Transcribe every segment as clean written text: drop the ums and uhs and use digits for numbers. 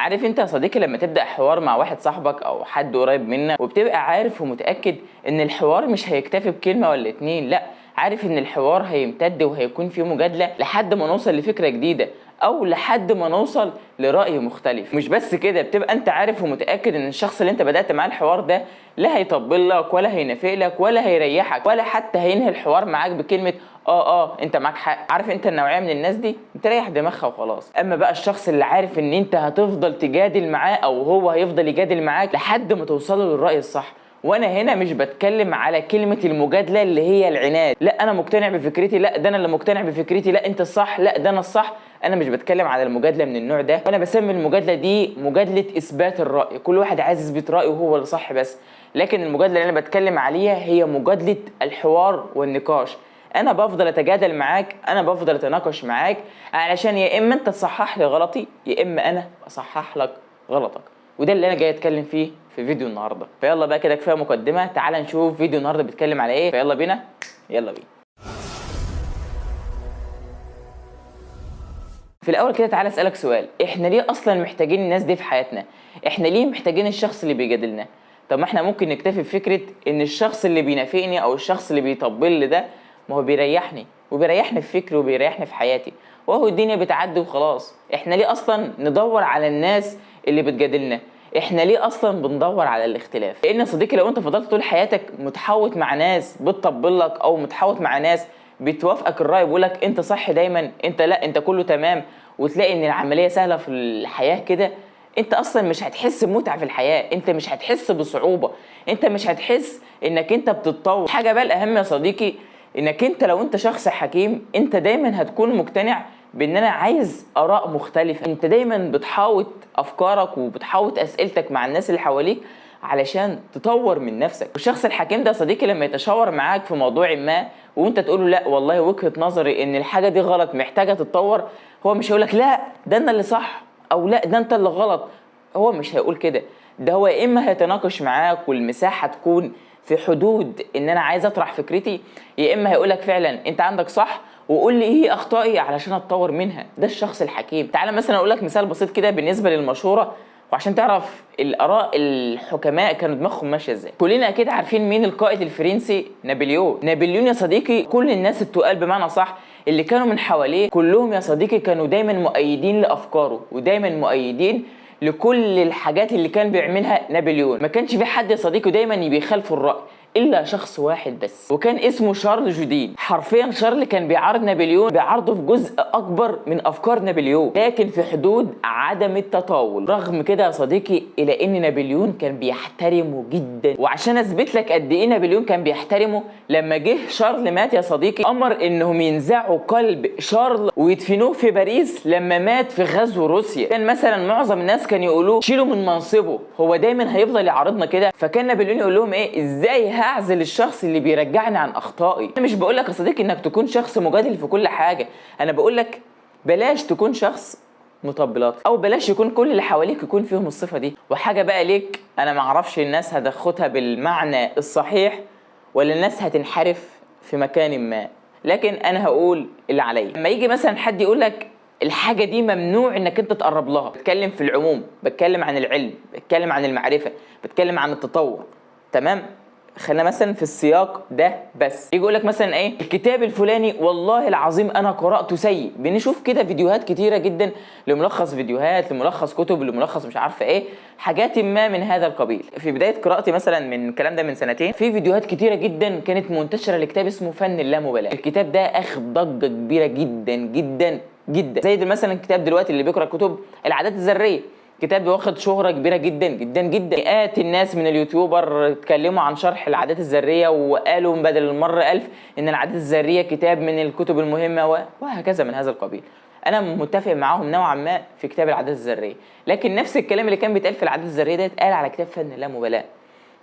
عارف انت يا صديقي لما تبدأ حوار مع واحد صاحبك او حد قريب منك وبتبقى عارف ومتأكد ان الحوار مش هيكتفي بكلمة ولا اتنين، لا، عارف ان الحوار هيمتد وهيكون فيه مجادلة لحد ما نوصل لفكرة جديدة او لحد ما نوصل لرأي مختلف. مش بس كده، بتبقى انت عارف ومتأكد ان الشخص اللي انت بدأت معاه الحوار ده لا هيطبل لك ولا هينافق لك ولا هيريحك ولا حتى هينهي الحوار معاك بكلمة انت معاك حق. عارف انت النوعية من الناس دي بتريح دماغها وخلاص. اما بقى الشخص اللي عارف ان انت هتفضل تجادل معاه او هو هيفضل يجادل معاك لحد ما توصلوا للرأي الصح. وانا هنا مش بتكلم على كلمة المجادلة اللي هي العناد، لا انا مقتنع بفكرتي، لا ده انا اللي مقتنع بفكرتي، لا انت الصح، لا ده انا الصح. انا مش بتكلم على المجادلة من النوع ده، وانا بسمي المجادلة دي مجادلة اثبات الرأي. كل واحد عايز يثبت رأيه وهو اللي صح بس. لكن المجادلة اللي انا بتكلم عليها هي مجادلة الحوار والنقاش. انا بفضل اتجادل معاك، انا بفضل اتناقش معاك علشان يا اما انت تصحح لي غلطي يا اما انا اصحح لك غلطك. وده اللي انا جاي اتكلم فيه في فيديو النهارده. فيلا بقى كده كفايه مقدمه، تعال نشوف فيديو النهارده بيتكلم على ايه. فيلا بينا، يلا بينا. في الاول كده تعال اسالك سؤال، احنا ليه اصلا محتاجين الناس دي في حياتنا؟ احنا ليه محتاجين الشخص اللي بيجادلنا؟ طب ما احنا ممكن نكتفي بفكره ان الشخص اللي بينافقني او الشخص اللي بيطبل لي ده ما هو بيريحني وبيريحني في فكري وبيريحني في حياتي، وهو الدنيا بتعدي وخلاص. احنا ليه اصلا ندور على الناس اللي بتجادلنا؟ احنا ليه اصلا بندور على الاختلاف؟ لان يا صديقي لو انت فضلت طول حياتك متحوط مع ناس بتطبل لك او متحوط مع ناس بتوافقك الراي بيقول لك انت صح دايما، انت لا انت كله تمام، وتلاقي ان العمليه سهله في الحياه كده، انت اصلا مش هتحس بمتعه في الحياه، انت مش هتحس بصعوبه، انت مش هتحس انك انت بتتطور. حاجه بقى الاهم يا صديقي، انك انت لو انت شخص حكيم انت دايما هتكون مقتنع بان انا عايز اراء مختلفه. انت دايما بتحاوط افكارك وبتحاوط اسئلتك مع الناس اللي حواليك علشان تطور من نفسك. والشخص الحكيم ده يا صديقي لما يتشاور معاك في موضوع ما وانت تقول له لا والله وجهة نظري ان الحاجة دي غلط محتاجة تتطور، هو مش هيقولك لا ده انا اللي صح او لا ده انت اللي غلط. هو مش هيقول كده، ده هو يا اما هيتناقش معاك والمساحة تكون في حدود ان انا عايز اطرح فكرتي، يا اما هيقولك فعلا انت عندك صح وقول لي ايه اخطائي علشان اتطور منها. ده الشخص الحكيم. تعالى مثلا اقول لك مثال بسيط كده بالنسبة للمشورة وعشان تعرف الاراء الحكماء كانوا دماغهم ماشيه ازاي. كلنا اكيد عارفين مين القائد الفرنسي نابليون. نابليون يا صديقي كل الناس التقال بمعنى صح اللي كانوا من حواليه كلهم يا صديقي كانوا دايما مؤيدين لافكاره ودايما مؤيدين لكل الحاجات اللي كان بيعملها نابليون. ما كانش في حد يا صديقي دايما بيخالف الراي الا شخص واحد بس، وكان اسمه شارل جودين. حرفيا شارل كان بيعارض نابليون، بيعارضه في جزء اكبر من افكار نابليون لكن في حدود عدم التطاول. رغم كده يا صديقي الى ان نابليون كان بيحترمه جدا. وعشان اثبت لك قد ايه نابليون كان بيحترمه، لما جه شارل مات يا صديقي امر انهم ينزعوا قلب شارل ويدفنوه في باريس لما مات في غزو روسيا. كان مثلا معظم الناس كان يقولوا شيلوا من منصبه، هو دايما هيفضل يعارضنا كده. فكان نابليون يقول لهم ايه، ازاي هعزل الشخص اللي بيرجعني عن اخطائي؟ انا مش بقول لك يا صديقي انك تكون شخص مجادل في كل حاجه، انا بقول لك بلاش تكون شخص مطبلات او بلاش يكون كل اللي حواليك يكون فيهم الصفه دي. وحاجه بقى ليك، انا ما اعرفش الناس هتاخدها بالمعنى الصحيح ولا الناس هتنحرف في مكان ما، لكن انا هقول اللي عليا. لما يجي مثلا حد يقول لك الحاجه دي ممنوع انك انت تقرب لها، بتكلم في العموم، بتكلم عن العلم، بتكلم عن المعرفه، بتكلم عن التطور، تمام؟ خلينا مثلا في السياق ده بس. يجي يقول لك مثلا ايه، الكتاب الفلاني والله العظيم انا قراته سيء. بنشوف كده فيديوهات كتيره جدا لملخص فيديوهات، لملخص كتب، لملخص مش عارفه ايه، حاجات ما من هذا القبيل. في بدايه قراءتي مثلا من الكلام ده من سنتين، في فيديوهات كتيره جدا كانت منتشره لكتاب اسمه فن اللامبالاه. الكتاب ده اخد ضجه كبيره جدا جدا جدا، زي مثلا الكتاب دلوقتي اللي بيقرا كتب العادات الذريه، كتاب واخد شهرة كبيرة جدا جدا جدا. مئات الناس من اليوتيوبر اتكلموا عن شرح العادات الذرية وقالوا بدل المرة 1000 ان العادات الذرية كتاب من الكتب المهمة وهكذا من هذا القبيل. انا متفق معاهم نوعا ما في كتاب العادات الذرية، لكن نفس الكلام اللي كان بيتقال في العادات الذرية ده اتقال على كتاب فن اللامبالاة.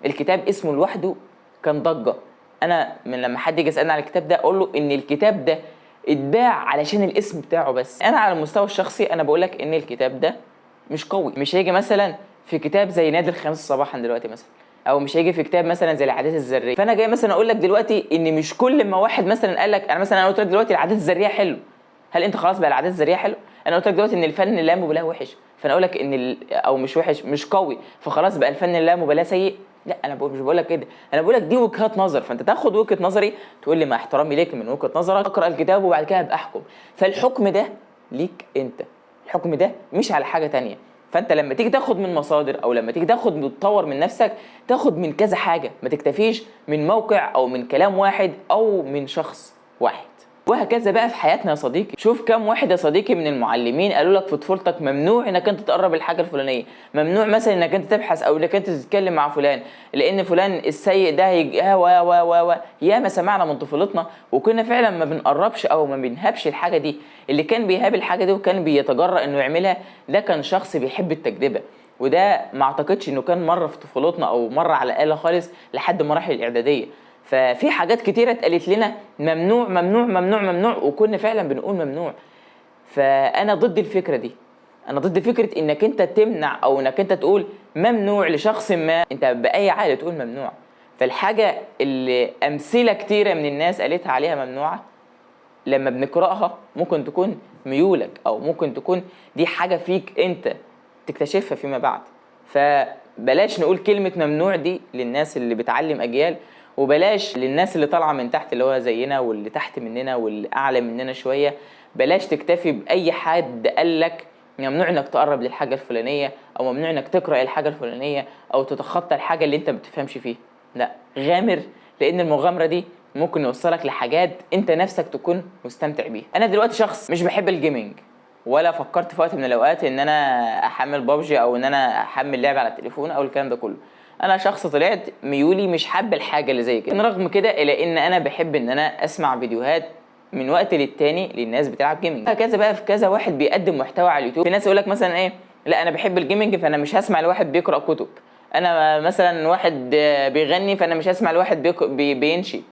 الكتاب اسمه لوحده كان ضجة. انا من لما حد يجي يسألني على الكتاب ده اقول له ان الكتاب ده اتباع علشان الاسم بتاعه بس. انا على المستوى الشخصي انا بقول لك ان الكتاب ده مش قوي، مش هيجي مثلا في كتاب زي نادي الخامس صباحا دلوقتي مثلا، او مش هيجي في كتاب مثلا زي العادات الذريه. فانا جاي مثلا اقول لك دلوقتي ان مش كل ما واحد مثلا قال لك، انا مثلا قلت لك دلوقتي العادات الذريه حلو، هل انت خلاص بقى العادات الذريه حلو؟ انا قلت لك دلوقتي ان الفن لا مبالاه وحش، فانا اقول لك ان او مش وحش، مش قوي، فخلاص بقى الفن لا مبالاه سيء؟ لا، انا مش بقول لك كده، انا بقول لك دي وجهات نظر، فانت تاخد وجهه نظري تقول لي مع احترامي ليك من وجهه نظرك، اقرا الكتاب وبعد كده ابقى احكم. فالحكم ده ليك انت، الحكم ده مش على حاجه تانية. فانت لما تيجي تاخد من مصادر او لما تيجي تاخد تطور من نفسك، تاخد من كذا حاجه، ما تكتفيش من موقع او من كلام واحد او من شخص واحد. وهكذا بقى في حياتنا يا صديقي. شوف كم واحد يا صديقي من المعلمين قالوا لك في طفولتك ممنوع انك انت تقرب الحاجه الفلانيه، ممنوع مثلا انك انت تبحث او انك انت تتكلم مع فلان لان فلان السيء ده و يا ما سمعنا من طفولتنا وكنا فعلا ما بنقربش او ما بنهابش الحاجه دي. اللي كان بيهاب الحاجه دي وكان بيتجرأ انه يعملها ده كان شخص بيحب التجربه، وده ما اعتقدش انه كان مره في طفولتنا او مره على الاقل خالص لحد مراحل الاعداديه. ففي حاجات كتيره اتقالت لنا ممنوع ممنوع ممنوع ممنوع وكنا فعلا بنقول ممنوع. فانا ضد الفكره دي، انا ضد فكره انك انت تمنع او انك انت تقول ممنوع لشخص ما، انت باي عقل تقول ممنوع؟ فالحاجه اللي امثله كتيره من الناس قالتها عليها ممنوعه لما بنقراها ممكن تكون ميولك او ممكن تكون دي حاجه فيك انت تكتشفها فيما بعد. فبلاش نقول كلمه ممنوع دي للناس اللي بتعلم اجيال، وبلاش للناس اللي طالعه من تحت اللي هو زينا واللي تحت مننا واللي اعلى مننا شويه، بلاش تكتفي باي حد قال لك ممنوع انك تقرب للحاجه الفلانيه او ممنوع انك تقرا الحاجه الفلانيه او تتخطى الحاجه اللي انت ما بتفهمش فيها. لا، غامر، لان المغامره دي ممكن يوصلك لحاجات انت نفسك تكون مستمتع بيها. انا دلوقتي شخص مش بحب الجيمنج، ولا فكرت في وقت من الاوقات ان انا احمل بابجي او ان انا احمل لعبه على التليفون او الكلام ده كله. انا شخص طلعت ميولي مش حابه الحاجه اللي زي كده، رغم كده الا ان انا بحب ان انا اسمع فيديوهات من وقت للتاني للناس بتلعب جيمنج. هكذا بقى في كذا واحد بيقدم محتوى على اليوتيوب. في ناس يقول لك مثلا ايه، لا انا بحب الجيمنج فانا مش هسمع لواحد بيقرا كتب، انا مثلا واحد بيغني فانا مش هسمع لواحد بينشي.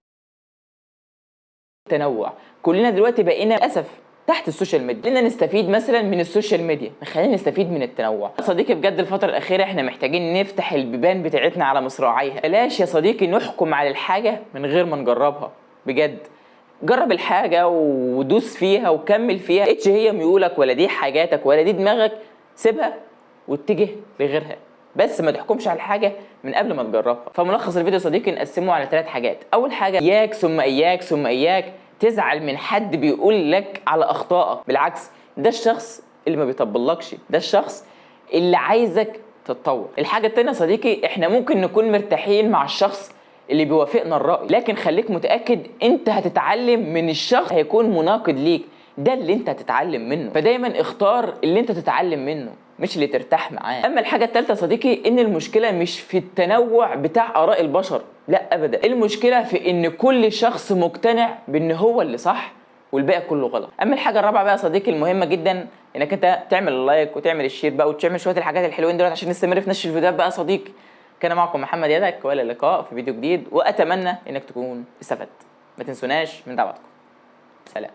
تنوع، كلنا دلوقتي بقينا للاسف تحت السوشيال ميديا، خلينا نستفيد مثلا من السوشيال ميديا، خلينا نستفيد من التنوع. يا صديقي بجد الفتره الاخيره احنا محتاجين نفتح البيبان بتاعتنا على مصراعيها، بلاش يا صديقي نحكم على الحاجه من غير ما نجربها. بجد جرب الحاجه ودوس فيها وكمل فيها، اتش هي ميولك ولا دي حاجاتك ولا دي دماغك، سيبها واتجه لغيرها، بس ما تحكمش على الحاجه من قبل ما تجربها. فملخص الفيديو يا صديقي نقسمه على 3 حاجات. اول حاجه اياك ثم اياك ثم اياك تزعل من حد بيقول لك على اخطائك، بالعكس ده الشخص اللي ما بيطبلكش، ده الشخص اللي عايزك تتطور. الحاجه الثانيه يا صديقي، احنا ممكن نكون مرتاحين مع الشخص اللي بيوافقنا الرأي، لكن خليك متأكد انت هتتعلم من الشخص هيكون مناقض ليك، ده اللي انت هتتعلم منه. فدايما اختار اللي انت تتعلم منه مش اللي ترتاح معاه. اما الحاجه الثالثه يا صديقي، ان المشكله مش في التنوع بتاع اراء البشر، لا ابدا، المشكله في ان كل شخص مقتنع بان هو اللي صح والباقي كله غلط. اما الحاجه الرابعه بقى يا صديقي المهمه جدا، انك انت تعمل اللايك وتعمل الشير بقى وتعمل شويه الحاجات الحلوين دول عشان نستمر في نشر الفيديوهات بقى يا صديقي. كان معكم محمد يدك، والى اللقاء في فيديو جديد، واتمنى انك تكون استفدت. ما تنسوناش من دعواتكم. سلام.